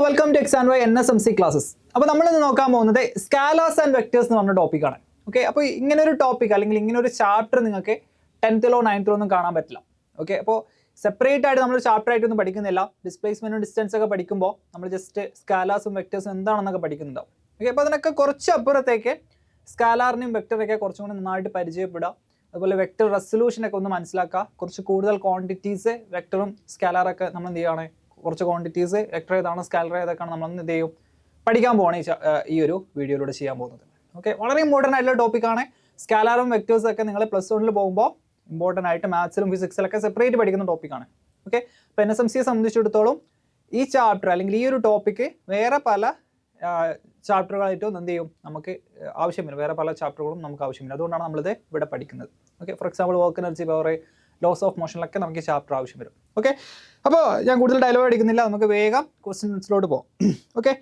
Welcome to X and Y NSMC classes. അപ്പോൾ നമ്മളിന്ന് നോക്കാൻ പോകുന്നത് സ്കാലാസ് ആൻഡ് വെക്ടേഴ്സ് എന്ന് പറഞ്ഞ ടോപ്പിക്കാണ്. ഓക്കെ, അപ്പോൾ ഇങ്ങനെ ഒരു ടോപ്പിക് അല്ലെങ്കിൽ ഇങ്ങനെ ഒരു ചാപ്റ്റർ നിങ്ങൾക്ക് 10th-ലോ 9th-ലോ ഒന്നും കാണാൻ പറ്റില്ല. ഓക്കെ, അപ്പോൾ സെപ്പറേറ്റ് ആയിട്ട് നമ്മൾ ചാപ്റ്റർ ആയിട്ടൊന്നും പഠിക്കുന്നില്ല. ഡിസ്പ്ലേസ്മെന്റും ഡിസ്റ്റൻസ് ഒക്കെ പഠിക്കുമ്പോൾ നമ്മൾ ജസ്റ്റ് സ്കാലാസും വെക്ടേഴ്സും എന്താണെന്നൊക്കെ പഠിക്കുന്നുണ്ടാവും. ഓക്കെ, അപ്പോൾ അതിനൊക്കെ കുറച്ച് അപ്പുറത്തേക്ക് സ്കാലാറിനെയും വെക്ടറൊക്കെ കുറച്ചും കൂടി നന്നായിട്ട് പരിചയപ്പെടുക. അതുപോലെ വെക്ടർ റെസൊല്യൂഷനൊക്കെ ഒന്ന് മനസ്സിലാക്കുക. കുറച്ച് കൂടുതൽ ക്വാണ്ടിറ്റീസ് വെക്ടറും സ്കാലാറൊക്കെ നമ്മൾ എന്ത് ചെയ്യുകയാണ്, കുറച്ച് ക്വാണ്ടിറ്റീസ് വെക്ടർ ഏതാണ് സ്കാലർ ഏതൊക്കെയാണ് നമ്മൾ എന്ത് ചെയ്യും പഠിക്കാൻ പോവാണ് ഈ ഒരു വീഡിയോയിലൂടെ ചെയ്യാൻ പോകുന്നത്. ഓക്കെ, വളരെ ഇമ്പോർട്ടൻ്റ് ആയിട്ടുള്ള ടോപ്പിക്കാണ്. സ്കാലാറും വെക്ടേഴ്സും ഒക്കെ നിങ്ങൾ +1 പോകുമ്പോൾ ഇമ്പോർട്ടൻ്റ് ആയിട്ട് മാത്സിലും ഫിസിക്സിലൊക്കെ സെപ്പറേറ്റ് പഠിക്കുന്ന ടോപ്പിക്കാണ്. ഓക്കെ, അപ്പോൾ NSMCയെ സംബന്ധിച്ചിടത്തോളം ഈ ചാപ്റ്റർ അല്ലെങ്കിൽ ഈ ഒരു ടോപ്പിക്ക് വേറെ പല ചാപ്റ്ററുകളായിട്ടും എന്ത് ചെയ്യും നമുക്ക് ആവശ്യമില്ല. വേറെ പല ചാപ്റ്ററുകളും നമുക്ക് ആവശ്യമില്ല. അതുകൊണ്ടാണ് നമ്മളിത് ഇവിടെ പഠിക്കുന്നത്. Okay, for example work energy, power, laws of മോഷനിലൊക്കെ നമുക്ക് ഈ ചാപ്റ്റർ ആവശ്യം വരും. ഓക്കെ, അപ്പോൾ ഞാൻ കൂടുതൽ ഡയലോഗ് അടിക്കുന്നില്ല, നമുക്ക് വേഗം ക്വസ്റ്റ്യൻസിലോട്ട് പോകാം. Okay,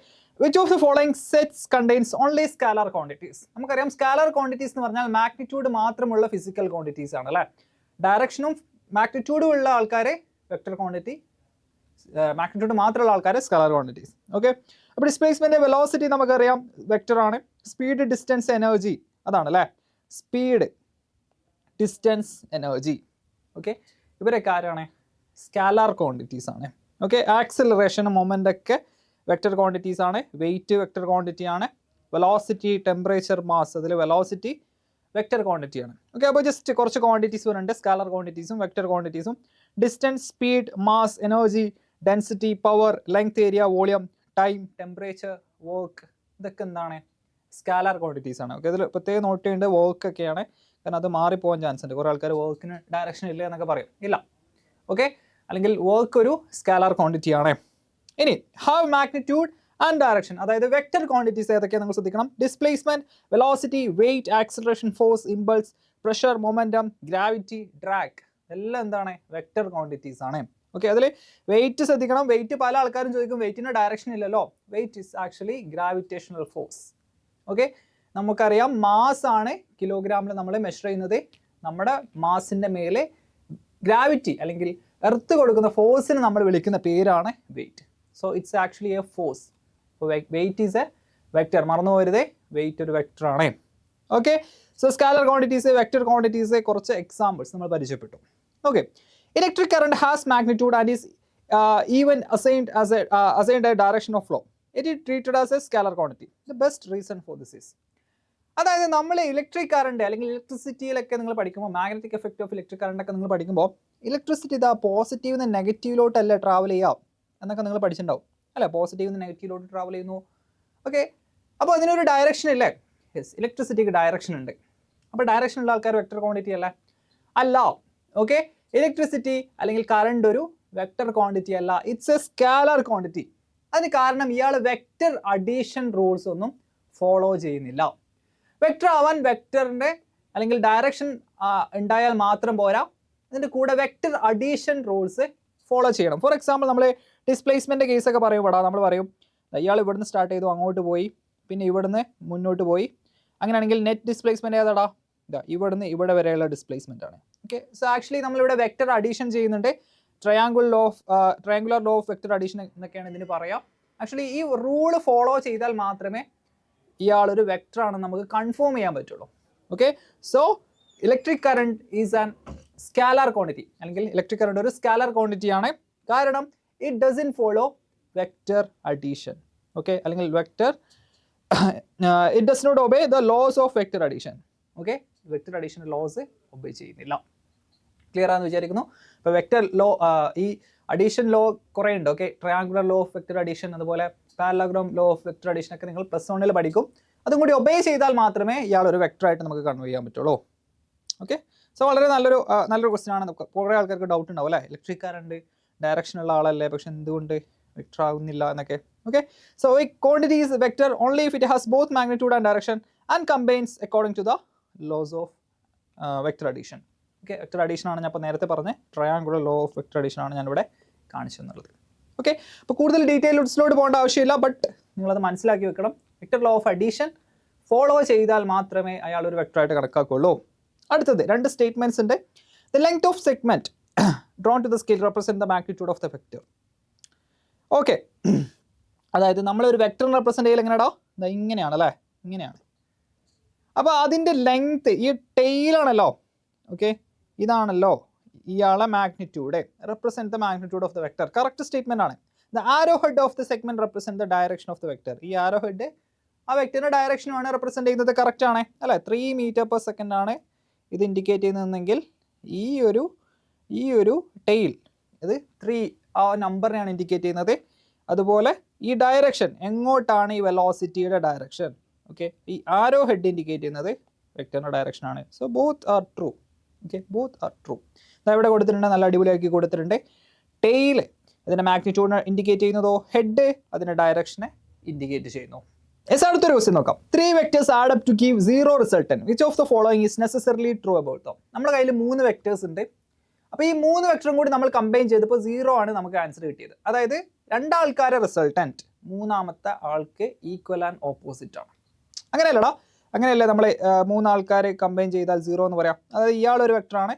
which of the following sets contains only scalar quantities? നമുക്കറിയാം സ്കാലാർ ക്വാണ്ടിറ്റീസ് എന്ന് പറഞ്ഞാൽ മാഗ്നിറ്റ്യൂഡ് മാത്രമുള്ള ഫിസിക്കൽ ക്വാണ്ടിറ്റീസ് ആണ് അല്ലേ. ഡയറക്ഷനും മാഗ്നിറ്റ്യൂഡും ഉള്ള ആൾക്കാരെ വെക്ടർ ക്വാണ്ടിറ്റി, മാഗ്നിറ്റ്യൂഡ് മാത്രമുള്ള ആൾക്കാരെ സ്കാലാർ ക്വാണ്ടിറ്റീസ്. ഓക്കെ, അപ്പോൾ ഡിസ്പ്ലേസ്മെന്റ് വെലോസിറ്റി നമുക്കറിയാം വെക്ടർ ആണ്. സ്പീഡ്, ഡിസ്റ്റൻസ്, എനർജി അതാണ് അല്ലേ. Speed, distance, energy. ഓക്കെ, ഇവരൊക്കെ ആരാണ്? സ്കാലാർ ക്വാണ്ടിറ്റീസ് ആണ്. ഓക്കെ, ആക്സിലറേഷൻ, മൊമെന്റ് ഒക്കെ വെക്ടർ ക്വാണ്ടിറ്റീസ് ആണ്. വെയിറ്റ് വെക്ടർ ക്വാണ്ടിറ്റി ആണ്. വെലോസിറ്റി, ടെമ്പറേച്ചർ, മാസ്, അതിൽ വെലോസിറ്റി വെക്ടർ ക്വാണ്ടിറ്റി ആണ്. ഓക്കെ, അപ്പോൾ ജസ്റ്റ് കുറച്ച് ക്വാണ്ടിറ്റീസ് വരുന്നുണ്ട്, സ്കാലർ ക്വാണ്ടിറ്റീസും വെക്ടർ ക്വാണ്ടിറ്റീസും. Distance, speed, mass, energy, density, power, length, area, volume, time, temperature, work, ഇതൊക്കെ എന്താണ്? സ്കാലാർ ക്വാണ്ടിറ്റീസ് ആണ്. ഓക്കെ, ഇതിൽ പ്രത്യേകം നോട്ട് ചെയ്യേണ്ട വർക്ക് ഒക്കെയാണ്, കാരണം അത് മാറിപ്പോകാൻ ചാൻസ് ഉണ്ട്. കുറേ ആൾക്കാർ വർക്കിന് ഡയറക്ഷൻ ഇല്ല എന്നൊക്കെ പറയും. ഇല്ല, ഓക്കെ, അല്ലെങ്കിൽ വർക്ക് ഒരു സ്കാലാർ ക്വാണ്ടിറ്റി ആണ്. ഇനി ഹാവ് മാഗ്നിറ്റ്യൂഡ് ആൻഡ് ഡയറക്ഷൻ, അതായത് വെക്ടർ ക്വാണ്ടിറ്റീസ് ഏതൊക്കെയാണ് നിങ്ങൾ ശ്രദ്ധിക്കണം. Displacement, velocity, weight, acceleration, force, impulse, pressure, momentum, gravity, drag, എല്ലാം എന്താണ്? വെക്ടർ ക്വാണ്ടിറ്റീസ് ആണ്. ഓക്കെ, അതിൽ വെയിറ്റ് ശ്രദ്ധിക്കണം. വെയിറ്റ് പല ആൾക്കാരും ചോദിക്കും, വെയിറ്റിന് ഡയറക്ഷൻ ഇല്ലല്ലോ. Weight is actually gravitational force. Okay, നമുക്കറിയാം മാസ് ആണ് കിലോഗ്രാമിൽ നമ്മൾ മെഷർ ചെയ്യുന്നത്. നമ്മുടെ മാസിൻ്റെ മേലെ ഗ്രാവിറ്റി അല്ലെങ്കിൽ എർത്ത് കൊടുക്കുന്ന ഫോഴ്സിന് നമ്മൾ വിളിക്കുന്ന പേരാണ് weight. So it's actually a force. Weight is a vector, മറന്നു പോരുതേ, വെയിറ്റ് ഒരു വെക്ടർ ആണ്. Okay, so scalar quantities, vector quantities, കുറച്ച് എക്സാമ്പിൾസ് നമ്മൾ പരിചയപ്പെട്ടു. Okay, electric current has magnitude and is even assigned a direction of flow. It is treated as a scalar quantity. The best reason for this is, അതായത് നമ്മൾ electric current അല്ലെങ്കിൽ ഇലക്ട്രിസിറ്റിയിലൊക്കെ നിങ്ങൾ പഠിക്കുമ്പോൾ, magnetic effect of electric current ഒക്കെ നിങ്ങൾ പഠിക്കുമ്പോൾ, electricity ഇതാ positive നിന്ന് നെഗറ്റീവിലോട്ടല്ലേ ട്രാവൽ ചെയ്യാം എന്നൊക്കെ നിങ്ങൾ പഠിച്ചിട്ടുണ്ടാവും അല്ലേ. പോസിറ്റീവ് നിന്ന് നെഗറ്റീവിലോട്ട് ട്രാവൽ ചെയ്യുന്നു. ഓക്കെ, അപ്പോൾ അതിനൊരു ഡയറക്ഷൻ ഇല്ലേ? യെസ്, ഇലക്ട്രിസിറ്റിക്ക് ഡയറക്ഷൻ ഉണ്ട്. അപ്പോൾ ഡയറക്ഷൻ ഉള്ള ആൾക്കാർ വെക്ടർ ക്വാണ്ടിറ്റി അല്ലേ? അല്ല. ഓക്കെ, ഇലക്ട്രിസിറ്റി അല്ലെങ്കിൽ കറണ്ട് ഒരു വെക്ടർ ക്വാണ്ടിറ്റി അല്ല, ഇറ്റ്സ് എ സ്കാലർ ക്വാണ്ടിറ്റി. അതിന് കാരണം ഇയാൾ വെക്ടർ അഡീഷൻ റൂൾസ് ഒന്നും ഫോളോ ചെയ്യുന്നില്ല. വെക്ടർ ആവാൻ വെക്ടറിൻ്റെ അല്ലെങ്കിൽ ഡയറക്ഷൻ ഉണ്ടായാൽ മാത്രം പോരാ, അതിൻ്റെ കൂടെ വെക്ടർ അഡീഷൻ റൂൾസ് ഫോളോ ചെയ്യണം. ഫോർ എക്സാമ്പിൾ നമ്മൾ ഡിസ്പ്ലേസ്മെൻറ്റ് കേസൊക്കെ പറയുമ്പോഴാ നമ്മൾ പറയും ഇയാൾ ഇവിടുന്ന് സ്റ്റാർട്ട് ചെയ്തു, അങ്ങോട്ട് പോയി, പിന്നെ ഇവിടുന്ന് മുന്നോട്ട് പോയി. അങ്ങനെയാണെങ്കിൽ നെറ്റ് ഡിസ്പ്ലേസ്മെൻറ്റ് ഏതാടാ? ഇതാ ഇവിടുന്ന് ഇവിടെ വരെയുള്ള ഡിസ്പ്ലേസ്മെൻ്റ് ആണ്. ഓക്കെ, സോ ആക്ച്വലി നമ്മളിവിടെ വെക്ടർ അഡീഷൻ ചെയ്യുന്നുണ്ട്. Triangular law of vector addition എന്നൊക്കെയാണ് ഇതിന് പറയാം. ആക്ച്വലി ഈ റൂള് ഫോളോ ചെയ്താൽ മാത്രമേ ഇയാളൊരു വെക്ടർ ആണെന്ന് നമുക്ക് കൺഫേം ചെയ്യാൻ പറ്റുള്ളൂ. Okay, so electric current is an scalar quantity, അല്ലെങ്കിൽ ഇലക്ട്രിക് കറണ്ട് ഒരു സ്കാലാർ ക്വാണ്ടിറ്റി ആണ്. കാരണം it doesn't follow vector addition. Okay, അല്ലെങ്കിൽ vector it does not obey the laws of vector addition. Okay, vector addition laws obey ചെയ്യുന്നില്ല. Clear ആണെന്ന് വിചാരിക്കുന്നു. ഇപ്പോൾ vector law, ഈ അഡീഷൻ ലോ കുറേ ഉണ്ട്. Okay, triangular law of vector addition, അതുപോലെ parallelogram law of vector addition ഒക്കെ നിങ്ങൾ +1 പഠിക്കും. അതും കൂടി ഒബേ ചെയ്താൽ മാത്രമേ ഇയാൾ ഒരു വെക്ടറായിട്ട് നമുക്ക് കൺവേ ചെയ്യാൻ പറ്റുള്ളൂ. ഓക്കെ, സോ വളരെ നല്ലൊരു ക്വസ്റ്റ്യൻ ആണ്. കുറേ ആൾക്കാർക്ക് ഡൗട്ട് ഉണ്ടാവും അല്ലേ, ഇലക്ട്രിക് കറണ്ട് ഡയറക്ഷൻ ഉള്ള ആളല്ലേ, പക്ഷെ എന്തുകൊണ്ട് വെക്ടർ ആകുന്നില്ല എന്നൊക്കെ. ഓക്കെ, സോ ഈ quantity is vector only if it has both magnitude and direction and combines according to the laws of vector addition. Okay, vector addition ആണ് ഞാൻ ഇപ്പോൾ നേരത്തെ പറഞ്ഞത്. Triangular law of vector addition ആണ് ഞാനിവിടെ കാണിച്ചു തന്നുള്ളത്. ഓക്കെ, അപ്പോൾ കൂടുതൽ ഡീറ്റെയിൽസിലോട്ട് പോകേണ്ട ആവശ്യമില്ല, ബട്ട് നിങ്ങളത് മനസ്സിലാക്കി വെക്കണം. Vector law of addition follow ചെയ്താൽ മാത്രമേ അയാൾ ഒരു വെക്ടറായിട്ട് കണക്കാക്കുള്ളൂ. അടുത്തത് 2 സ്റ്റേറ്റ്മെന്റ്സ് ഉണ്ട്. The length of segment drawn to the scale represent the magnitude of the vector. Okay. അതായത് നമ്മളൊരു വെക്ടറിനെ റെപ്രസെൻ്റ് ചെയ്യൽ എങ്ങനെയാണോ, ഇതാ ഇങ്ങനെയാണ് അല്ലേ, ഇങ്ങനെയാണ്. അപ്പോൾ അതിൻ്റെ ലെങ്ത്ത് ഈ ടെയിലാണല്ലോ, ഓക്കെ, ഇതാണല്ലോ ഇയാളെ magnitude, represent the magnitude of the vector. Correct statement ആണ്. The arrow head of the segment represent the direction of the vector. ഈ ആരോ ഹെഡ് ആ വെക്ടറിൻ്റെ ഡയറക്ഷനുമാണ് റെപ്രസെൻറ്റ് ചെയ്യുന്നത്. കറക്റ്റ് ആണ് അല്ലേ. 3 മീറ്റർ/സെക്കൻഡ് ആണ് ഇത് ഇൻഡിക്കേറ്റ് ചെയ്യുന്നതെങ്കിൽ ഈ ഒരു ടെയിൽ ഇത് 3 ആ നമ്പറിനെയാണ് ഇൻഡിക്കേറ്റ് ചെയ്യുന്നത്. അതുപോലെ ഈ ഡയറക്ഷൻ എങ്ങോട്ടാണ്, ഈ വെലോസിറ്റിയുടെ ഡയറക്ഷൻ, ഓക്കെ, ഈ ആരോ ഹെഡ് ഇൻഡിക്കേറ്റ് ചെയ്യുന്നത് വെക്ടറിൻ്റെ ഡയറക്ഷനാണ്. So both are true. Okay, both are true. ഇവിടെ കൊടുത്തിട്ടുണ്ട്, നല്ല അടിപൊളിയാക്കി കൊടുത്തിട്ടുണ്ട്. ടെയിൽ ഇതിൻ്റെ മാഗ്നിറ്റ്യൂഡിനെ ഇൻഡിക്കേറ്റ് ചെയ്യുന്നതോ, ഹെഡ് അതിൻ്റെ ഡയറക്ഷനെ ഇൻഡിക്കേറ്റ് ചെയ്യുന്നു. അടുത്തൊരു ക്വസ്റ്റ്യൻ നോക്കാം. 3 vectors add up to give 0 resultant. Which of the following is necessarily true about them. നമ്മുടെ കയ്യിൽ 3 വെക്ടേഴ്സ് ഉണ്ട്. അപ്പോൾ ഈ 3 വെക്ടറും കൂടി നമ്മൾ കമ്പൈൻ ചെയ്തപ്പോൾ 0 ആണ് നമുക്ക് ആൻസർ കിട്ടിയത്. അതായത് രണ്ടാൾക്കാരെ റിസൾട്ടന്റ് മൂന്നാമത്തെ ആൾക്ക് ഈക്വൽ ആൻഡ് ഓപ്പോസിറ്റ് ആണ്. അങ്ങനെയല്ലടാ, അങ്ങനെയല്ലേ നമ്മൾ 3 ആൾക്കാരെ കമ്പൈൻ ചെയ്താൽ 0 എന്ന് പറയാം. അതായത് ഇയാളൊരു വെക്ടറാണ്,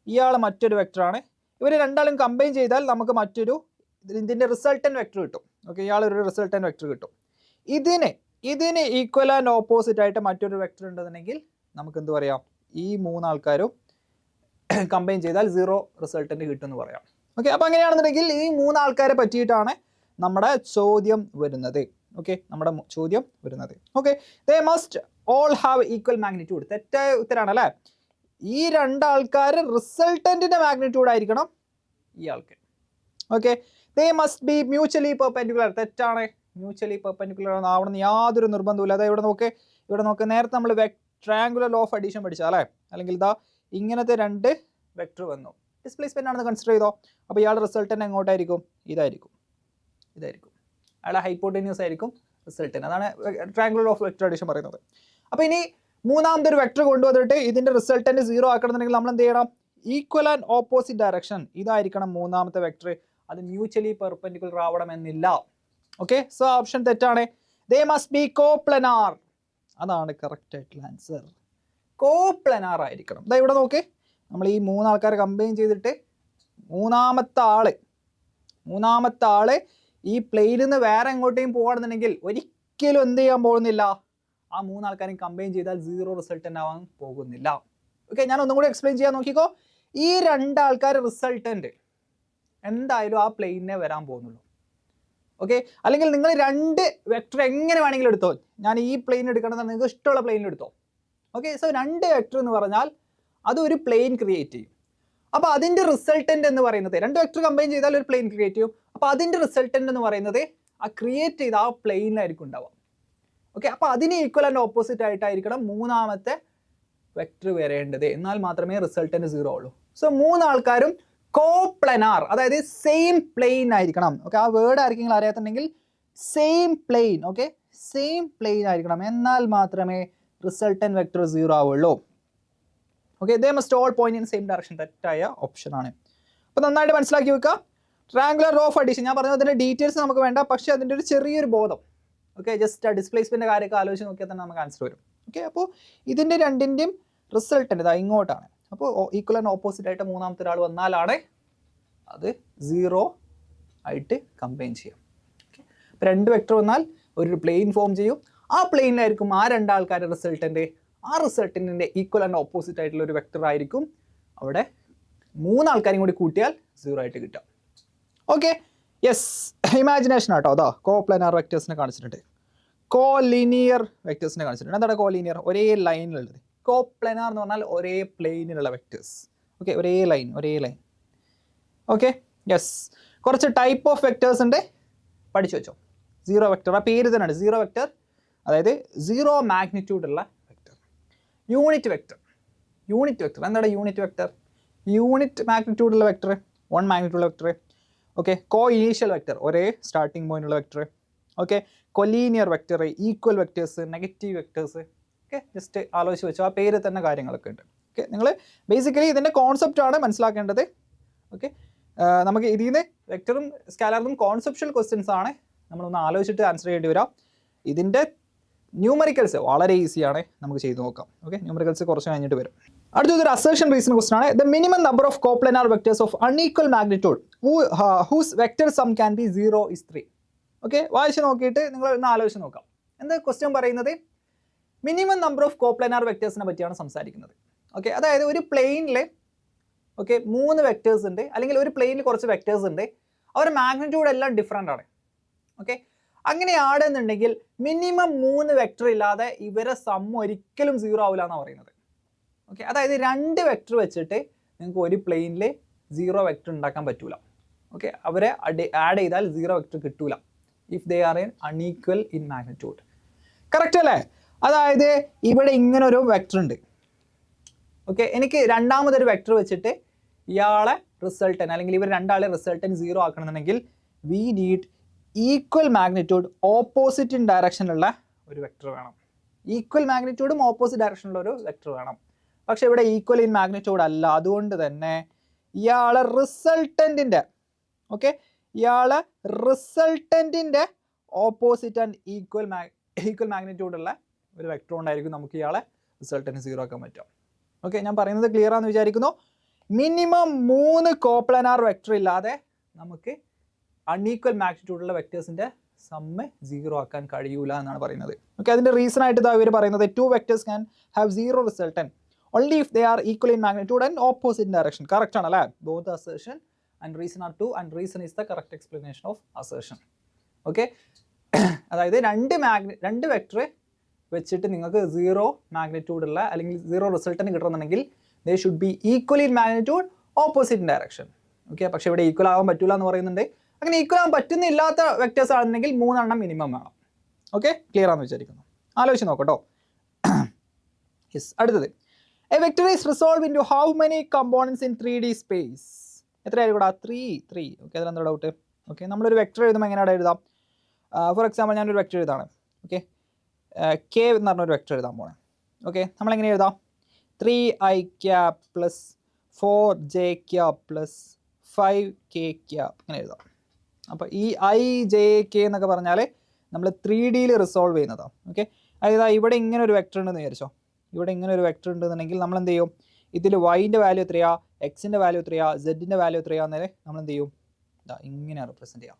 ഇയാൾ മറ്റൊരു വെക്ടറാണ്. ഇവർ രണ്ടാളും കമ്പൈൻ ചെയ്താൽ നമുക്ക് ഇതിൻ്റെ റിസൾട്ടന്റ് വെക്ടർ കിട്ടും. ഓക്കെ, ഇയാളൊരു റിസൾട്ടന്റ് വെക്ടർ കിട്ടും. ഇതിന് ഈക്വൽ ആൻഡ് ഓപ്പോസിറ്റ് ആയിട്ട് മറ്റൊരു വെക്ടർ ഉണ്ടെന്നുണ്ടെങ്കിൽ നമുക്ക് എന്ത് പറയാം, ഈ 3 ആൾക്കാരും കമ്പൈൻ ചെയ്താൽ 0 റിസൾട്ടന്റ് കിട്ടും എന്ന് പറയാം. ഓക്കെ, അപ്പോൾ അങ്ങനെയാണെന്നുണ്ടെങ്കിൽ ഈ 3 ആൾക്കാരെ പറ്റിയിട്ടാണ് നമ്മുടെ ചോദ്യം വരുന്നത്. ഓക്കെ, നമ്മുടെ ചോദ്യം വരുന്നത്. Okay, they must all have equal magnitude. തെറ്റായ ഉത്തരാണ് അല്ലേ. ഈ 2 ആൾക്കാർ റിസൾട്ടന്റിന്റെ മാഗ്നിറ്റ്യൂഡ് ആയിരിക്കണം ഇയാൾക്ക്. Okay, they must be mutually perpendicular. തെറ്റാണ്. മ്യൂച്വലി പെർപെൻഡിക്കുലർ ആവണമെന്ന് യാതൊരു നിർബന്ധമില്ല. അതായത് ഇവിടെ നോക്ക് നേരത്തെ നമ്മൾ ട്രയാങ്കുലർ ലോ ഓഫ് അഡീഷൻ പഠിച്ചാൽ അല്ലേ, അല്ലെങ്കിൽ ഇതാ ഇങ്ങനത്തെ 2 വെക്ടർ വന്നു, ഡിസ്പ്ലേസ്മെന്റ് ആണെന്ന് കൺസിഡർ ചെയ്തോ. അപ്പോൾ ഇയാളുടെ റിസൾട്ടന്റ് എങ്ങോട്ടായിരിക്കും, ഇതായിരിക്കും. അയാളെ ഹൈപ്പോട്ടന്യൂസ് ആയിരിക്കും റിസൾട്ടന്റ്. അതാണ് triangular law of vector addition പറയുന്നത്. അപ്പോൾ ഇനി മൂന്നാമത്തെ ഒരു വെക്ടർ കൊണ്ടുവന്നിട്ട് ഇതിന്റെ റിസൾട്ടന്റ് 0 ആക്കണമെന്നുണ്ടെങ്കിൽ നമ്മൾ എന്ത് ചെയ്യണം, ഈക്വൽ ആൻഡ് ഓപ്പോസിറ്റ് ഡയറക്ഷൻ ഇതായിരിക്കണം മൂന്നാമത്തെ വെക്ടർ. അത് മ്യൂച്വലി പെർപെൻഡിക്കുലർ ആവണമെന്നില്ല. ഓക്കെ, സോ ഓപ്ഷൻ തെറ്റാണ്. They must be coplanar. അതാണ് കറക്റ്റ് ആയിട്ടുള്ള ആൻസർ. കോപ്ലനാർ ആയിരിക്കണം. ഇതാ ഇവിടെ നോക്ക്, നമ്മൾ ഈ 3 ആൾക്കാരെ കമ്പൈൻ ചെയ്തിട്ട് മൂന്നാമത്തെ ആള് ഈ പ്ലെയിനിൽ നിന്ന് വേറെ എങ്ങോട്ടേയും പോകണമെന്നുണ്ടെങ്കിൽ ഒരിക്കലും എന്ത് ചെയ്യാൻ പോകുന്നില്ല, ആ 3 ആൾക്കാരെയും കമ്പൈൻ ചെയ്താൽ 0 റിസൾട്ടന്റ് ആവാൻ പോകുന്നില്ല. ഓക്കെ, ഞാൻ ഒന്നും കൂടി എക്സ്പ്ലെയിൻ ചെയ്യാൻ നോക്കിക്കോ. ഈ 2 ആൾക്കാർ റിസൾട്ടന്റ് എന്തായാലും ആ പ്ലെയിനെ വരാൻ പോകുന്നുള്ളൂ. ഓക്കെ, അല്ലെങ്കിൽ നിങ്ങൾ 2 വെക്ടർ എങ്ങനെ വേണമെങ്കിലും എടുത്തോ. ഞാൻ ഈ പ്ലെയിൻ എടുക്കണമെന്ന് നിങ്ങൾക്ക് ഇഷ്ടമുള്ള പ്ലെയിനിൽ എടുത്തോ. ഓക്കെ, സോ 2 വെക്ടർ എന്ന് പറഞ്ഞാൽ അത് ഒരു പ്ലെയിൻ ക്രിയേറ്റ് ചെയ്യും. അപ്പോൾ അതിൻ്റെ റിസൾട്ടന്റ് എന്ന് പറയുന്നത് 2 വെക്ടർ കമ്പൈൻ ചെയ്താൽ ഒരു പ്ലെയിൻ ക്രിയേറ്റ് ചെയ്യും. അപ്പോൾ അതിൻ്റെ റിസൾട്ടന്റ് എന്ന് പറയുന്നത് ആ ക്രിയേറ്റ് ചെയ്ത ആ പ്ലെയിനിലായിരിക്കും ഉണ്ടാവുക. ഓക്കെ, അപ്പോൾ അതിന് ഈക്വൽ ആൻഡ് ഓപ്പോസിറ്റ് ആയിട്ടായിരിക്കണം മൂന്നാമത്തെ വെക്ടർ വരേണ്ടത്. എന്നാൽ മാത്രമേ റിസൾട്ടന്റ് 0 ഉള്ളൂ. സോ 3 ആൾക്കാരും കോപ്ലനാർ, അതായത് സെയിം പ്ലെയിൻ ആയിരിക്കണം. ഓക്കെ, ആ വേർഡ് ആർക്കെങ്കിലും അറിയാത്തുണ്ടെങ്കിൽ same plane. Okay, same plane ആയിരിക്കണം, എന്നാൽ മാത്രമേ റിസൾട്ടന്റ് വെക്ടർ 0 ആവുള്ളൂ. Okay, they must all point in same direction. തെറ്റായ ഓപ്ഷൻ ആണ്. അപ്പോൾ നന്നായിട്ട് മനസ്സിലാക്കി വെക്കുക. ട്രയാങ്കുലർ ലോ ഓഫ് അഡീഷൻ ഞാൻ പറഞ്ഞത് അതിൻ്റെ ഡീറ്റെയിൽസ് നമുക്ക് വേണ്ട, പക്ഷേ അതിൻ്റെ ഒരു ചെറിയൊരു ബോധം. ഓക്കെ, ജസ്റ്റ് ഡിസ്പ്ലേസ്മെന്റ് കാര്യമൊക്കെ ആലോചിച്ച് നോക്കിയാൽ തന്നെ നമുക്ക് ആൻസർ വരും. ഓക്കെ, അപ്പോൾ ഇതിൻ്റെ രണ്ടിൻ്റെയും റിസൾട്ടന്റ് ഇതാ ഇങ്ങോട്ടാണ്. അപ്പോൾ ഈക്വൽ ആൻഡ് ഓപ്പോസിറ്റ് ആയിട്ട് മൂന്നാമത്തെ ഒരാൾ വന്നാലാണ് അത് 0 ആയിട്ട് കമ്പൈൻ ചെയ്യാം. ഓക്കെ, അപ്പോൾ 2 വെക്ടർ വന്നാൽ ഒരു പ്ലെയിൻ ഫോം ചെയ്യും. ആ പ്ലെയിനിലായിരിക്കും ആ 2 ആൾക്കാരുടെ റിസൾട്ടന്റ്. ആ റിസൾട്ടന്റിന്റെ ഈക്വൽ ആൻഡ് ഓപ്പോസിറ്റ് ആയിട്ടുള്ള ഒരു വെക്ടർ ആയിരിക്കും അവിടെ 3 ആൾക്കാരും കൂടി കൂട്ടിയാൽ 0 ആയിട്ട് കിട്ടുക. ഓക്കെ, യെസ്, ഇമാജിനേഷൻ ആട്ടോ. അതാ കോപ്ലനാർ വെക്ടേഴ്സിനെ കാണിച്ചിട്ടുണ്ട്, കോലീനിയർ വെക്ടേഴ്സിനെ കാണിച്ചിട്ടുണ്ട്. എന്താണ് കോലീനിയർ? ഒരേ ലൈനിലുള്ളത്. കോപ്ലനാർ എന്ന് പറഞ്ഞാൽ ഒരേ പ്ലെയിനിലുള്ള വെക്ടേഴ്സ്. ഓക്കെ, ഒരേ ലൈൻ. ഓക്കെ, യെസ്, കുറച്ച് ടൈപ്പ് ഓഫ് വെക്ടേഴ്സ് ഉണ്ട്, പഠിച്ചു വെച്ചോ. 0 വെക്ടർ, ആ പേര് തന്നെയാണ് 0 വെക്ടർ, അതായത് 0 മാഗ്നിറ്റ്യൂഡ് ഉള്ള വെക്ടർ. യൂണിറ്റ് വെക്ടർ എന്താണ് യൂണിറ്റ് വെക്ടർ? യൂണിറ്റ് മാഗ്നിറ്റ്യൂഡ് ഉള്ള വെക്ടർ, 1 മാഗ്നിറ്റ്യൂഡ് ഉള്ള വെക്ടർ. ഓക്കെ, കോ ഇനീഷ്യൽ വെക്ടർ, ഒരേ സ്റ്റാർട്ടിംഗ് പോയിന്റ് ഉള്ള vector. Okay, collinear vector, equal vectors, negative vectors. Okay, just ആലോചിച്ച് വെച്ചോ, ആ പേര് തന്നെ കാര്യങ്ങളൊക്കെ ഉണ്ട്. ഓക്കെ, നിങ്ങൾ ബേസിക്കലി ഇതിൻ്റെ കോൺസെപ്റ്റാണ് മനസ്സിലാക്കേണ്ടത്. ഓക്കെ, നമുക്ക് ഇതിൽ നിന്ന് വെക്ടറും സ്കാലറും കോൺസെപ്ഷ്യൽ ക്വസ്റ്റ്യൻസ് ആണ്, നമ്മളൊന്ന് ആലോചിച്ചിട്ട് ആൻസർ ചെയ്യേണ്ടി വരാം. ഇതിൻ്റെ ന്യൂമറിക്കൽസ് വളരെ ഈസിയാണ്, നമുക്ക് ചെയ്ത് നോക്കാം. ഓക്കെ, ന്യൂമറിക്കൽസ് കുറച്ച് കഴിഞ്ഞിട്ട് വരും. അടുത്തൊരു അസേർഷൻ റീസൺ ക്വസ്റ്റൻ ആണ്. The minimum number of coplanar vectors of unequal magnitude whose vector sum can be 0 is 3. Okay, വായിച്ച് നോക്കിയിട്ട് നിങ്ങൾ ഒന്ന് ആലോചിച്ച് നോക്കാം. എന്താ ക്വസ്റ്റ്യൻ പറയുന്നത്? മിനിമം നമ്പർ ഓഫ് കോപ്ലാനാർ വെക്ടേഴ്സിനെ പറ്റിയാണ് സംസാരിക്കുന്നത്. ഓക്കെ, അതായത് ഒരു പ്ലെയിനിൽ ഓക്കെ 3 വെക്ടേഴ്സ് ഉണ്ട്, അല്ലെങ്കിൽ ഒരു പ്ലെയിനിൽ കുറച്ച് വെക്ടേഴ്സ് ഉണ്ട്, അവരുടെ മാഗ്നിറ്റ്യൂഡ് എല്ലാം ഡിഫറെൻ്റ് ആണ്. ഓക്കെ, അങ്ങനെയാണെന്നുണ്ടെങ്കിൽ മിനിമം 3 വെക്ടർ ഇല്ലാതെ ഇവരെ സം ഒരിക്കലും 0 ആവില്ല എന്നാണ് പറയുന്നത്. ഓക്കെ, അതായത് 2 വെക്ടർ വെച്ചിട്ട് നിങ്ങൾക്ക് ഒരു പ്ലെയിനിൽ 0 വെക്ടർ ഉണ്ടാക്കാൻ പറ്റൂല. ഓക്കെ, അവരെ ആഡ് ചെയ്താൽ 0 വെക്ടർ കിട്ടൂല if they are unequal in magnitude. Correct അല്ലേ? അതായത് ഇവിടെ ഇങ്ങനെ ഒരു വെക്ടർ ഉണ്ട്. ഓക്കെ, എനിക്ക് രണ്ടാമതൊരു വെക്ടർ വെച്ചിട്ട് ഇയാളെ റിസൾട്ടൻ അല്ലെങ്കിൽ ഇവർ രണ്ടാളെ റിസൾട്ടൻ 0 ആക്കണമെന്നുണ്ടെങ്കിൽ we need equal magnitude opposite in ഡയറക്ഷനിലുള്ള ഒരു വെക്ടർ വേണം. ഈക്വൽ മാഗ്നിറ്റ്യൂഡും ഓപ്പോസിറ്റ് ഡയറക്ഷനിലുള്ള ഒരു വെക്ടർ വേണം. പക്ഷെ ഇവിടെ ഈക്വൽ ഇൻ മാഗ്നിറ്റ്യൂഡ് അല്ല. അതുകൊണ്ട് തന്നെ ഇയാളെ റിസൾട്ടൻറ്റിൻ്റെ ഇയാളെ റിസൾട്ടൻറ്റിൻ്റെ ഓപ്പോസിറ്റ് ആൻഡ് ഈക്വൽ മാഗ്നിറ്റ്യൂഡുള്ള ഒരു വെക്ടർ കൊണ്ടായിരിക്കും നമുക്ക് ഇയാളെ റിസൾട്ടൻറ്റ് 0 ആക്കാൻ പറ്റും. ഓക്കെ, ഞാൻ പറയുന്നത് ക്ലിയർ ആണെന്ന് വിചാരിക്കുന്നു. മിനിമം 3 കോപ്ലാനാർ വെക്ടർ ഇല്ലാതെ നമുക്ക് അൺഈക്വൽ മാഗ്നിറ്റ്യൂഡുള്ള വെക്ടേഴ്സിൻ്റെ സമ്മ് 0 ആക്കാൻ കഴിയൂല എന്നാണ് പറയുന്നത്. ഓക്കെ, അതിൻ്റെ റീസൺ ആയിട്ട് ഇതാ ഇവർ പറയുന്നത് 2 vectors can have 0 resultant only if they are equal in magnitude and opposite direction. Correct ആണല്ലേ? Both assertion and reason are true and reason is the correct explanation of assertion. Okay, അതായത് രണ്ട് vector വെച്ചിട്ട് നിങ്ങൾക്ക് 0 magnitude ഉള്ള അല്ലെങ്കിൽ 0 റിസൾട്ടന് കിട്ടണമെന്നുണ്ടെങ്കിൽ they should be equal in magnitude opposite in direction. Okay, പക്ഷേ ഇവിടെ ഈക്വൽ ആവാൻ പറ്റില്ല എന്ന് പറയുന്നുണ്ട്. അങ്ങനെ ഈക്വൽ ആവാൻ പറ്റുന്നില്ലാത്ത വെക്ടേഴ്സ് ആണെന്നുണ്ടെങ്കിൽ 3 എണ്ണം മിനിമം വേണം. ഓക്കെ, ക്ലിയർ ആണെന്ന് വിചാരിക്കുന്നു. ആലോചിച്ച് നോക്കട്ടോ. യെസ്, അടുത്തത് a vector is resolved into how many components in 3D space? എത്രയായിരിക്കും കൂടാ? 3. ഓക്കെ, അതിലെന്താ ഡൗട്ട്? ഓക്കെ, നമ്മളൊരു വെക്ടർ എഴുതുമ്പോൾ എങ്ങനെയാണ് എഴുതാം? ഫോർ എക്സാമ്പിൾ ഞാനൊരു വെക്ടർ എഴുതാണ്. ഓക്കെ, കെ എന്ന് പറഞ്ഞൊരു വെക്ടർ എഴുതാൻ പോണേ. ഓക്കെ, നമ്മളെങ്ങനെ എഴുതാം? 3i cap plus 4j cap plus 5k cap ഇങ്ങനെ എഴുതാം. അപ്പോൾ ഈ i,j,k എന്നൊക്കെ പറഞ്ഞാൽ നമ്മൾ 3Dയിൽ റിസോൾവ് ചെയ്യുന്നതാണ്. ഓക്കെ, അതായത് ഇവിടെ ഇങ്ങനെ ഒരു വെക്ടർ ഉണ്ടെന്ന് വിചാരിച്ചോ. ഇവിടെ ഇങ്ങനെ ഒരു വെക്ടർ ഉണ്ടെന്നുണ്ടെങ്കിൽ നമ്മൾ എന്ത് ചെയ്യും? ഇതിൽ വൈൻ്റെ വാല്യൂ എത്രയാ, എക്സിൻ്റെ വാല്യൂ എത്രയാ, സെഡിൻ്റെ വാല്യൂ എത്രയാന്നേരെ നമ്മൾ എന്ത് ചെയ്യും? ഇങ്ങനെ റെപ്രസെൻറ്റ് ചെയ്യാം.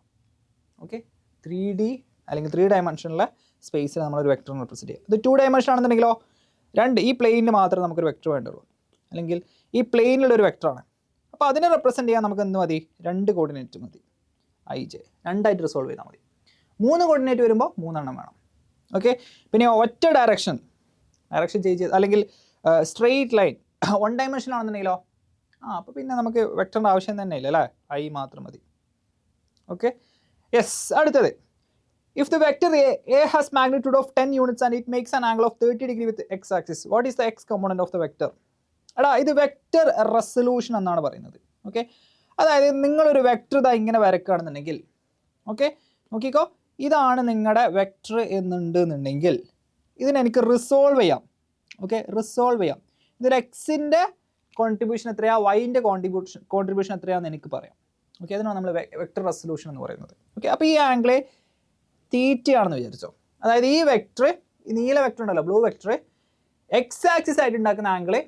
ഓക്കെ, 3D അല്ലെങ്കിൽ 3 ഡയമെൻഷനിലെ സ്പേസിൽ നമ്മളൊരു വെക്ടറിനെ റെപ്രസെൻറ്റ് ചെയ്യാം. ഇത് 2 ഡയമെൻഷൻ ആണെന്നുണ്ടെങ്കിലോ ഈ പ്ലെയിനിൽ മാത്രമേ നമുക്കൊരു വെക്ടർ വേണ്ടുള്ളൂ, അല്ലെങ്കിൽ ഈ പ്ലെയിനിലൊരു വെക്ടറാണ്. അപ്പോൾ അതിനെ റെപ്രസെൻറ്റ് ചെയ്യാൻ നമുക്ക് എന്ത് മതി? 2 കോർഡിനേറ്റ് മതി. i,j രണ്ടായിട്ട് റിസോൾവ് ചെയ്താൽ മതി. 3 കോർഡിനേറ്റ് വരുമ്പോൾ 3 എണ്ണം വേണം. ഓക്കെ, പിന്നെ ഒറ്റ ഡയറക്ഷൻ ചേഞ്ച് ചെയ്ത് അല്ലെങ്കിൽ സ്ട്രെയിറ്റ് ലൈൻ 1 ഡയമെൻഷൻ ആണെന്നുണ്ടെങ്കിലോ അപ്പോൾ പിന്നെ നമുക്ക് വെക്ടറിൻ്റെ ആവശ്യം തന്നെ ഇല്ല അല്ലേ, i മാത്രം മതി. ഓക്കെ, യെസ്, അടുത്തത് if the vector a has magnitude of 10 units and it makes an angle of 30 degree with x axis, what is the x component of the vector? ഇത് വെക്ടർ റെസൊല്യൂഷൻ എന്നാണ് പറയുന്നത്. Okay, അതായത് നിങ്ങളൊരു vector ഇതാ ഇങ്ങനെ വരക്കുകയാണെന്നുണ്ടെങ്കിൽ, okay നോക്കിക്കോ, ഇതാണ് നിങ്ങളുടെ വെക്ടർ എന്നുണ്ടെന്നുണ്ടെങ്കിൽ ഇതിനെനിക്ക് റിസോൾവ് ചെയ്യാം. ഓക്കെ, റിസോൾവ് ചെയ്യാം. ഇതിൽ എക്സിൻ്റെ കോൺട്രിബ്യൂഷൻ എത്രയാണ്, വൈൻ്റെ കോൺട്രിബ്യൂഷൻ എത്രയാണെന്ന് എനിക്ക് പറയാം. ഓക്കെ, അതിനാണ് നമ്മൾ വെക്ടർ റെസൊല്യൂഷൻ എന്ന് പറയുന്നത്. ഓക്കെ, അപ്പോൾ ഈ ആംഗിള് തീറ്റയാണെന്ന് വിചാരിച്ചോ. അതായത് ഈ വെക്ടർ, ഈ നീല വെക്ടർ ഉണ്ടല്ലോ, ബ്ലൂ വെക്ടർ, എക്സ് ആക്സിസ് ആയിട്ട് ഉണ്ടാക്കുന്ന ആംഗിള്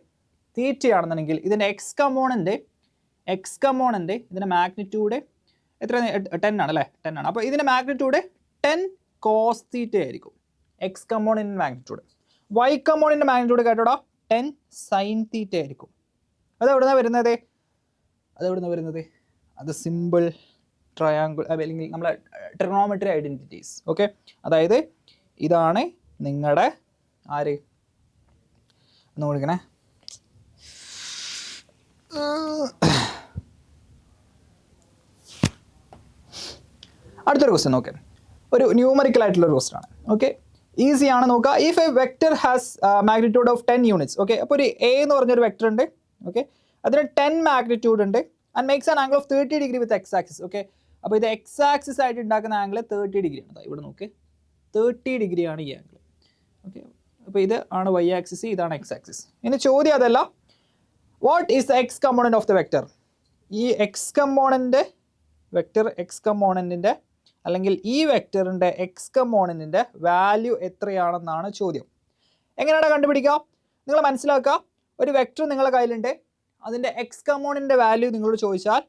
തീറ്റയാണെന്നുണ്ടെങ്കിൽ ഇതിൻ്റെ എക്സ് കമ്പോണൻ്റ് ഇതിൻ്റെ മാഗ്നിറ്റ്യൂഡ് എത്ര? 10 ആണ് അല്ലേ? 10 ആണ്. അപ്പോൾ ഇതിൻ്റെ മാഗ്നിറ്റ്യൂഡ് 10 cos തീറ്റ ആയിരിക്കും. X component magnitude. Y component magnitude കേട്ടോടാ 10 sin തീറ്റ ആയിരിക്കും. അതെവിടുന്നാണ് വരുന്നത്? അത് സിമ്പിൾ ട്രയാങ്കിൾ അല്ലെങ്കിൽ നമ്മളെ ട്രിഗണോമെട്രി ഐഡൻറ്റിറ്റീസ്. ഓക്കെ, അതായത് ഇതാണ് നിങ്ങളുടെ ഒന്ന് കൊടുക്കണേ, അടുത്തൊരു ക്വസ്റ്റ്യൻ നോക്കെ, ഒരു ന്യൂമറിക്കൽ ആയിട്ടുള്ള ഒരു ക്വസ്റ്റ്യൻ ആണ്. ഓക്കെ, ഈസി ആണ്, നോക്കുക. If A vector has magnitude of 10 units. Okay, അപ്പോൾ ഒരു എ എന്ന് പറഞ്ഞൊരു വെക്ടർ ഉണ്ട്. ഓക്കെ, അതിന് 10 മാഗ്നിറ്റ്യൂഡ് ഉണ്ട് and makes an angle of 30 degree with x axis. Okay, അപ്പോൾ ഇത് എക്സ് ആക്സിസ് ആയിട്ട് ഉണ്ടാക്കുന്ന ആംഗിൾ 30 ഡിഗ്രിയാണ്. ഇവിടെ നോക്ക്, 30 ഡിഗ്രിയാണ് ഈ ആംഗിൾ. ഓക്കെ, അപ്പോൾ ഇത് ആണ് വൈ ആക്സിസ്, ഇതാണ് എക്സ് ആക്സിസ്. ഇനി ചോദ്യം അതല്ല, what is the X component of the vector? ഈ എക്സ് കമ്പോണൻ്റ് വെക്ടർ എക്സ് കമ്പോണൻറ്റിൻ്റെ അല്ലെങ്കിൽ ഈ വെക്ടറിൻ്റെ എക്സ് കമ്പോണൻറ്റിൻ്റെ വാല്യൂ എത്രയാണെന്നാണ് ചോദ്യം. എങ്ങനെയാണ് കണ്ടുപിടിക്കുക? നിങ്ങൾ മനസ്സിലാക്കുക, ഒരു വെക്ടർ നിങ്ങളുടെ കയ്യിലുണ്ട്, അതിൻ്റെ എക്സ് കമ്പോണൻറ്റിൻ്റെ വാല്യൂ നിങ്ങളോട് ചോദിച്ചാൽ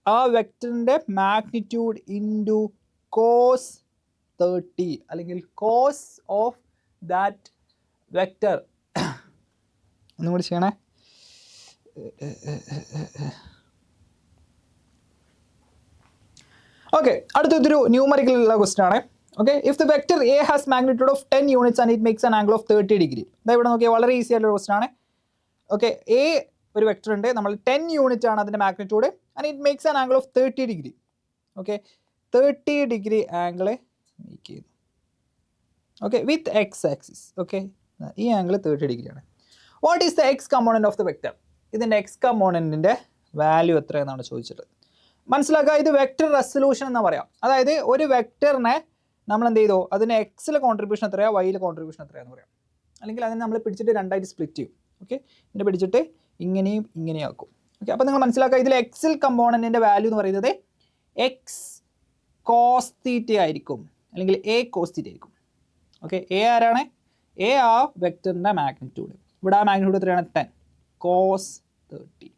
ആ വെക്ടറിൻ്റെ മാഗ്നിറ്റ്യൂഡ് ഇൻറ്റു കോസ് 30 അല്ലെങ്കിൽ കോസ് ഓഫ് ദാറ്റ് വെക്റ്റർ. ഒന്നും കൂടി ചെയ്യണേ. ഓക്കെ, അടുത്തൊരു ന്യൂമറിക്കലുള്ള ക്വസ്റ്റൻ ആണ്. Okay, if the vector A has magnitude of 10 units and it makes an angle of 30 degree. ഇതാ ഇവിടെ നോക്കിയാൽ വളരെ ഈസി ആയിട്ടുള്ള ക്വസ്റ്റൻ ആണ്. ഓക്കെ, എ ഒരു വെക്റ്റർ ഉണ്ട്, നമ്മൾ 10 യൂണിറ്റ് ആണ് അതിൻ്റെ magnitude, and it makes an angle of 30 degree. Okay, 30 degree angle make ചെയ്യുന്നു. ഓക്കെ, വിത്ത് എക്സ് ആക്സിസ്. ഓക്കെ, ഈ ആംഗിൾ 30 ഡിഗ്രിയാണ്. What is the X component of the vector? ഇതിൻ്റെ എക്സ് കമ്പോണൻറ്റിൻ്റെ വാല്യൂ എത്രയെന്നാണ് ചോദിച്ചത്. മനസ്സിലാക്കുക, ഇത് വെക്റ്റർ റെസൊല്യൂഷൻ എന്ന് പറയാം. അതായത് ഒരു വെക്റ്ററിനെ നമ്മൾ എന്ത് ചെയ്തോ, അതിന് എക്സിലെ കോൺട്രിബ്യൂഷൻ എത്രയാണ്, വൈയിലെ കോൺട്രിബ്യൂഷൻ എത്രയാണെന്ന് പറയാം. അല്ലെങ്കിൽ അതിനെ നമ്മൾ പിടിച്ചിട്ട് രണ്ടായിട്ട് സ്പ്ലിറ്റ് ചെയ്യും. ഓക്കെ, ഇതിനെ പിടിച്ചിട്ട് ഇങ്ങനെയും ഇങ്ങനെയും ആക്കും. ഓക്കെ, അപ്പോൾ നിങ്ങൾ മനസ്സിലാക്കുക, ഇതിൽ എക്സിൽ കമ്പോണൻറ്റിൻ്റെ വാല്യൂ എന്ന് പറയുന്നത് എക്സ് കോസ് തീറ്റ ആയിരിക്കും, അല്ലെങ്കിൽ എ കോസ് തീറ്റ ആയിരിക്കും. ഓക്കെ, എ ആരാണ്? എ ആ വെക്റ്ററിൻ്റെ മാഗ്നിറ്റ്യൂഡ്. ഇവിടെ ആ മാഗ്നിറ്റ്യൂഡ് എത്രയാണ്? 10 കോസ് 30.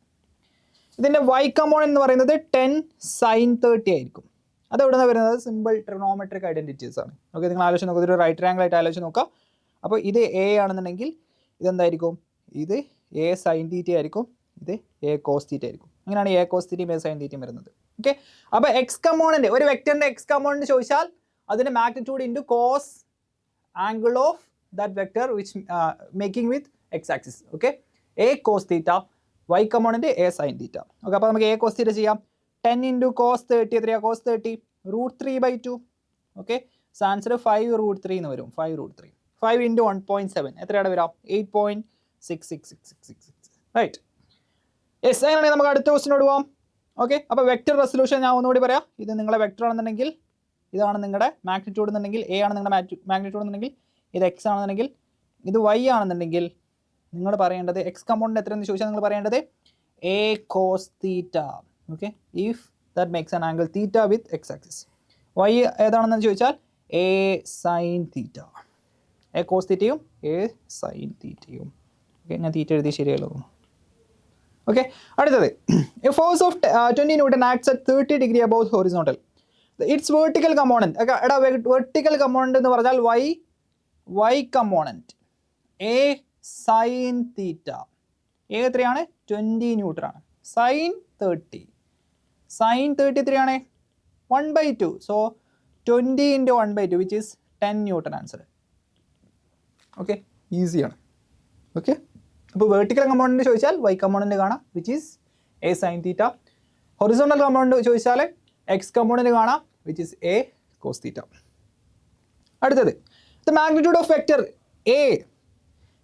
ഇതിൻ്റെ വൈ കമ്പോണൻറ്റ് എന്ന് പറയുന്നത് 10 സൈൻ 30 ആയിരിക്കും. അത് എവിടെ നിന്ന് വരുന്നത്? സിമ്പിൾ ട്രിഗണോമെട്രിക് ഐഡൻറ്റിറ്റീസ് ആണ്. ഓക്കെ, നിങ്ങൾ ആലോചിച്ച് നോക്കുക, ഇതൊരു റൈറ്റ് ട്രയാങ്കിൾ ആയിട്ട് ആലോചിച്ച് നോക്കുക. അപ്പോൾ ഇത് എ ആണെന്നുണ്ടെങ്കിൽ ഇതെന്തായിരിക്കും? ഇത് എ സൈൻ തീറ്റ ആയിരിക്കും, ഇത് എ കോസ് തീറ്റ ആയിരിക്കും. അങ്ങനെയാണ് എ കോസ് തീറ്റയും എ സൈൻ തീറ്റയും വരുന്നത്. ഓക്കെ, അപ്പോൾ എക്സ് കമ്പോണൻറ്റ്, ഒരു വെക്റ്ററിൻ്റെ എക്സ് കമ്പോണൻറ്റ് ചോദിച്ചാൽ അതിൻ്റെ magnitude into cos angle of that vector which making with x axis. Okay, a cos theta, y component a sine theta. Okay, അപ്പോൾ നമുക്ക് A cos തീറ്റ ചെയ്യാം. 10 into cos 30 എത്രയാണ്? Cos 30 √3/2. Okay, answer 5√3 എന്ന് വരും. 5√3. 5 into 1.7 എത്രയാണ് വരാം? 8.666666. റൈറ്റ്. യെസ്, അങ്ങനെയാണെങ്കിൽ നമുക്ക് അടുത്ത ക്വസ്റ്റിനോട് പോകാം. ഓക്കെ, അപ്പോൾ വെക്റ്റർ റെസൊല്യൂഷൻ ഞാൻ ഒന്നുകൂടി പറയാം. ഇത് നിങ്ങളുടെ വെക്റ്റർ ആണെന്നുണ്ടെങ്കിൽ ഇതാണ് നിങ്ങളുടെ മാഗ്നിറ്റ്യൂഡ് എന്നുണ്ടെങ്കിൽ, എ ആണ് നിങ്ങളുടെ മാഗ്നിറ്റ്യൂഡ് എന്നുണ്ടെങ്കിൽ, ഇത് എക്സ് ആണെന്നുണ്ടെങ്കിൽ, ഇത് വൈ ആണെന്നുണ്ടെങ്കിൽ നിങ്ങൾ പറയേണ്ടത് എക്സ് കമ്പോണൻറ്റ് എത്രയെന്ന് ചോദിച്ചാൽ നിങ്ങൾ പറയേണ്ടത് a cos theta. Okay, if that makes an angle theta with x axis. Y ഏതാണെന്ന് ചോദിച്ചാൽ a sine theta. A cos തീറ്റയും എ സൈൻ തീറ്റയും. ഓക്കെ, ഞാൻ തീറ്റ എഴുതി ശരിയല്ലോ. ഓക്കെ, അടുത്തത്, a force of 20 newton acts at 30 degree above horizontal. Its vertical component. എടാ, vertical component എന്ന് പറഞ്ഞാൽ y component a sine theta. A എത്രയാണ്? 20 ന്യൂട്ടൺ ആണ്. സൈൻ 30 എത്രയാണ്? 1/2. So 20 into 1/2 which is 10 newton answer. Okay, ഈസിയാണ്. ഓക്കെ, അപ്പോൾ vertical component ചോദിച്ചാൽ Y component കാണാം, which is A sine theta. Horizontal component ചോദിച്ചാൽ എക്സ് കമ്പോണൻറ്റ് കാണാം, which is A cos theta. അടുത്തത്, the magnitude of vector A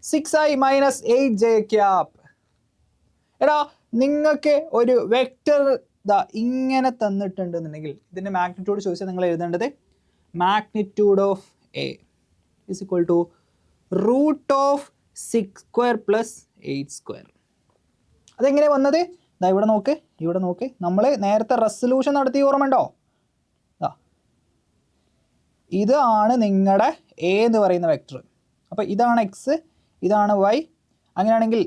6i - 8j cap. എടാ, നിങ്ങൾക്ക് ഒരു വെക്റ്റർ ഇങ്ങനെ തന്നിട്ടുണ്ടെന്നുണ്ടെങ്കിൽ ഇതിൻ്റെ മാഗ്നിറ്റ്യൂഡ് ചോദിച്ചാൽ നിങ്ങൾ എഴുതേണ്ടത് magnitude of a is equal to √6² + 8². അതെങ്ങനെ വന്നത്? ഇവിടെ നോക്ക്, നമ്മൾ നേരത്തെ റെസൊല്യൂഷൻ നടത്തി ഓർമ്മയുണ്ടോ? ഇതാണ് നിങ്ങളുടെ എ എന്ന് പറയുന്ന വെക്റ്റർ. അപ്പോൾ ഇതാണ് എക്സ്, ഇതാണ് വൈ. അങ്ങനെയാണെങ്കിൽ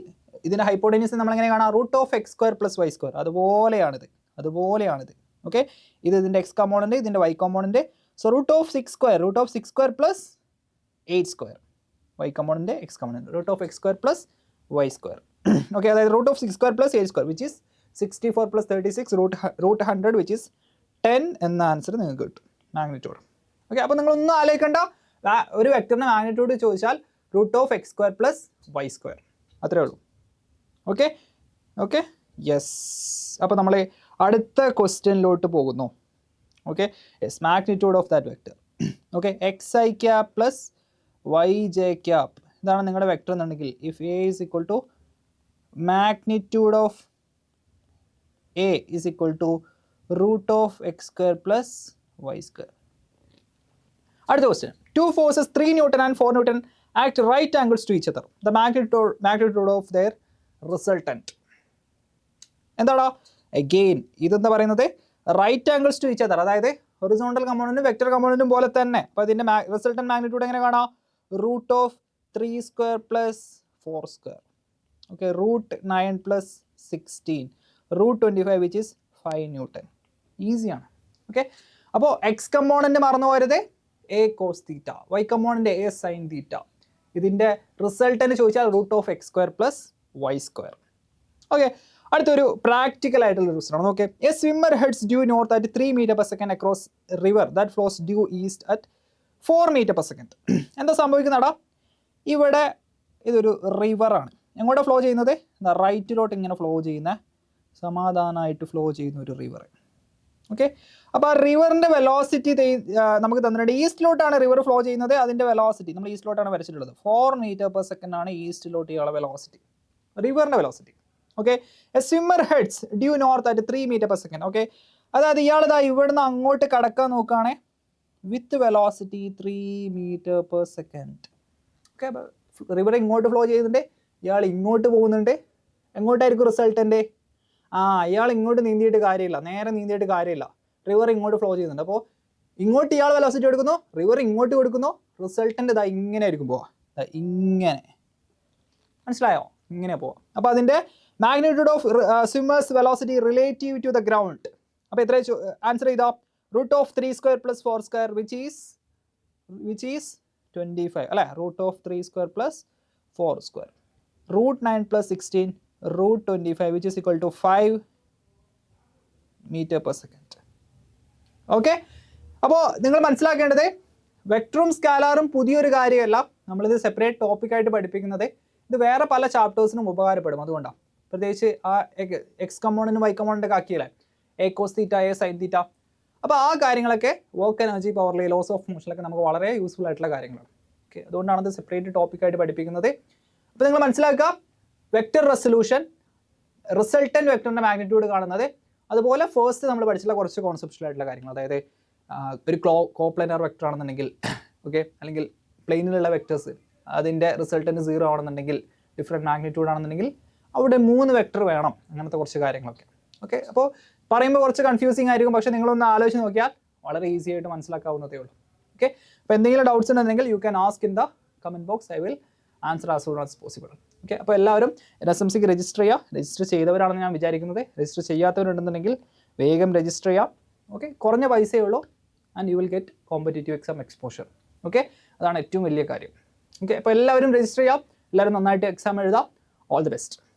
ഇതിൻ്റെ ഹൈപ്പോട്ടന്യൂസ് നമ്മൾ എങ്ങനെ കാണാം? √x² + y². അതുപോലെയാണിത്. ഓക്കെ, ഇത് ഇതിൻ്റെ എക്സ് കമ്പോണൻറ്റ്, ഇതിൻ്റെ y component. So √6² + 8². Y component, x component, √x² + y². Okay, അതായത് √6² + 8² വിച്ച് ഈസ് 64 + 36 √100 വിച്ച് ഈസ് 10 എന്ന ആൻസർ നിങ്ങൾക്ക് കിട്ടും, മാഗ്നിറ്റ്യൂഡ്. ഓക്കെ, അപ്പോൾ നിങ്ങളൊന്നും ആലോചിക്കേണ്ട, ഒരു വെക്റ്ററിൻ്റെ മാഗ്നിറ്റ്യൂഡ് ചോദിച്ചാൽ √x² + y². അത്രേ ഉള്ളൂ. Okay, yes. അപ്പോൾ നമ്മൾ അടുത്ത ക്വസ്റ്റ്യനിലോട്ട് പോകുന്നു. Okay, yes, magnitude of that vector. Okay, xi cap + yj cap. ഇതാണ് നിങ്ങളുടെ വെക്റ്റർ എന്നുണ്ടെങ്കിൽ, if a is equal to magnitude of a is equal to √x² + y². അടുത്ത question, 2 forces 3 Newton and 4 Newton act right angles to each other. The magnitude of their resultant. എന്താടാ? Again ഇതെന്താ പറയുന്നത്? Right angles to each other. അതായത് horizontal കമ്പോണൻറ്റും vector കമ്പോണൻറ്റും പോലെ തന്നെ. അപ്പോൾ ഇതിൻ്റെ റിസൾട്ടൻറ്റ് മാഗ്നിറ്റ്യൂഡ് എങ്ങനെ കാണാം? √3² + 4². Okay, √9 + 16, √25 which is 5 Newton. ഈസിയാണ്. ഓക്കെ, അപ്പോൾ എക്സ് കമ്പോണൻറ്റ് മറന്നു പോരുത്, a cos theta, y component a sine theta. ഇതിൻ്റെ റിസൾട്ടിന് ചോദിച്ചാൽ √(x²+y²). ഓക്കെ, അടുത്തൊരു പ്രാക്ടിക്കൽ ആയിട്ടുള്ള ക്വസ്റ്റ്യൻ ആണ്. Okay, a swimmer heads due north at 3 m/s across river that flows due east at 4 m/s. എന്താ സംഭവിക്കുന്നടാ, ഇവിടെ ഇതൊരു റിവറാണ്. എങ്ങോട്ടാ ഫ്ലോ ചെയ്യുന്നത്? റൈറ്റിലോട്ട് ഇങ്ങനെ ഫ്ലോ ചെയ്യുന്ന, സമാധാനമായിട്ട് ഫ്ലോ ചെയ്യുന്ന ഒരു റിവർ. ഓക്കെ, അപ്പോൾ ആ റിവറിൻ്റെ വെലോസിറ്റി നമുക്ക് തന്നിട്ടുണ്ട്. ഈസ്റ്റിലോട്ടാണ് റിവർ ഫ്ലോ ചെയ്യുന്നത്. അതിൻ്റെ വെലോസിറ്റി നമ്മൾ ഈസ്റ്റിലോട്ടാണ് വരച്ചിട്ടുള്ളത്. 4 m/s ആണ് ഈസ്റ്റിലോട്ട് ഇയാളെ വെലോസിറ്റി, റിവറിൻ്റെ velocity. Okay, a swimmer heads due north at 3 m/s. Okay, അതായത് ഇയാളിതാ ഇവിടുന്ന് അങ്ങോട്ട് കടക്കാൻ നോക്കുകയാണെ with velocity 3 m/s. Okay, river ഇങ്ങോട്ട് ഫ്ലോ ചെയ്യുന്നുണ്ട്, ഇയാൾ ഇങ്ങോട്ട് പോകുന്നുണ്ട്. എങ്ങോട്ടായിരിക്കും റിസൾട്ടൻ്റെ? ഇയാൾ ഇങ്ങോട്ട് നീന്തിയിട്ട് കാര്യമില്ല, നേരെ നീന്തിയിട്ട് കാര്യമില്ല. റിവർ ഇങ്ങോട്ട് ഫ്ലോ ചെയ്യുന്നുണ്ട്. അപ്പോൾ ഇങ്ങോട്ട് ഇയാൾ വെലോസിറ്റി കൊടുക്കുന്നു, റിവർ ഇങ്ങോട്ട് കൊടുക്കുന്നു. റിസൾട്ടൻ്റെ ഇതാ ഇങ്ങനെ ആയിരിക്കും പോവാം, ഇങ്ങനെ. മനസ്സിലായോ? ഇങ്ങനെ പോവാം. അപ്പോൾ അതിൻ്റെ magnitude of swimmer's velocity relative to the ground. അപ്പോൾ എത്ര ആൻസർ ചെയ്താൽ √(3²+4²) വിച്ച് ഈസ് 25 അല്ലേ? √(3²+4²). √9+16 √25 which is equal to 5 m/s. Okay, അപ്പോൾ നിങ്ങൾ മനസ്സിലാക്കേണ്ടത് വെക്ടറും സ്കാലാറും പുതിയൊരു കാര്യമല്ല. നമ്മളിത് സെപ്പറേറ്റ് ടോപ്പിക്കായിട്ട് പഠിപ്പിക്കുന്നത്. ഇത് വേറെ പല ചാപ്റ്റേഴ്സിനും ഉപകാരപ്പെടും. അതുകൊണ്ടാണ് പ്രത്യേകിച്ച് ആ എക്സ് കമ്പോണൻറ്റും വൈ കമ്പോണൻ്റൊക്കെ ആക്കിയല്ലേ, A cos theta, A sine theta. അപ്പോൾ ആ കാര്യങ്ങളൊക്കെ വർക്ക് എനർജി, പവർലി, ലോസ് ഓഫ് മോഷനിലൊക്കെ നമുക്ക് വളരെ യൂസ്ഫുൾ ആയിട്ടുള്ള കാര്യങ്ങളാണ്. ഓക്കെ, അതുകൊണ്ടാണ് ഇത് സെപ്പറേറ്റ് ടോപ്പിക്കായിട്ട് പഠിപ്പിക്കുന്നത്. അപ്പോൾ നിങ്ങൾ മനസ്സിലാക്കുക, വെക്റ്റർ റെസൊല്യൂഷൻ, റിസൾട്ടൻറ്റ് വെക്ടറിൻ്റെ മാഗ്നിറ്റ്യൂഡ് കാണുന്നത്, അതുപോലെ ഫസ്റ്റ് നമ്മൾ പഠിച്ചിട്ടുള്ള കുറച്ച് കോൺസെപ്റ്റുവൽ ആയിട്ടുള്ള കാര്യങ്ങൾ. അതായത് ഒരു കോപ്ലാനർ വെക്ടർ ആണെന്നുണ്ടെങ്കിൽ, ഓക്കെ, അല്ലെങ്കിൽ പ്ലെയിനിലുള്ള വെക്ടേഴ്സ് അതിൻ്റെ റിസൾട്ടൻറ്റ് 0 ആണെന്നുണ്ടെങ്കിൽ, ഡിഫറെൻറ്റ് മാഗ്നിറ്റ്യൂഡ് ആണെന്നുണ്ടെങ്കിൽ അവിടെ 3 വെക്ടർ വേണം, അങ്ങനത്തെ കുറച്ച് കാര്യങ്ങളൊക്കെ. ഓക്കെ, അപ്പോൾ പറയുമ്പോൾ കുറച്ച് കൺഫ്യൂസിങ് ആയിരിക്കും, പക്ഷേ നിങ്ങളൊന്ന് ആലോചിച്ച് നോക്കിയാൽ വളരെ ഈസി ആയിട്ട് മനസ്സിലാക്കാവുന്നതേ ഉള്ളൂ. ഓക്കെ, അപ്പോൾ എന്തെങ്കിലും ഡൗട്ട്സ് ഉണ്ടെങ്കിൽ you can ask in the comment box. I will answer as soon as possible. Okay, അപ്പോൾ എല്ലാവരും NSMCക്ക് രജിസ്റ്റർ ചെയ്യുക. രജിസ്റ്റർ ചെയ്തവരാണെന്ന് ഞാൻ വിചാരിക്കുന്നത്. രജിസ്റ്റർ ചെയ്യാത്തവരുണ്ടെന്നുണ്ടെങ്കിൽ വേഗം രജിസ്റ്റർ ചെയ്യാം. ഓക്കെ, കുറഞ്ഞ പൈസയേ ഉള്ളൂ and you will get competitive exam exposure. Okay, അതാണ് ഏറ്റവും വലിയ കാര്യം. ഓക്കെ, അപ്പോൾ എല്ലാവരും രജിസ്റ്റർ ചെയ്യാം. എല്ലാവരും നന്നായിട്ട് എക്സാം എഴുതാം. All the best.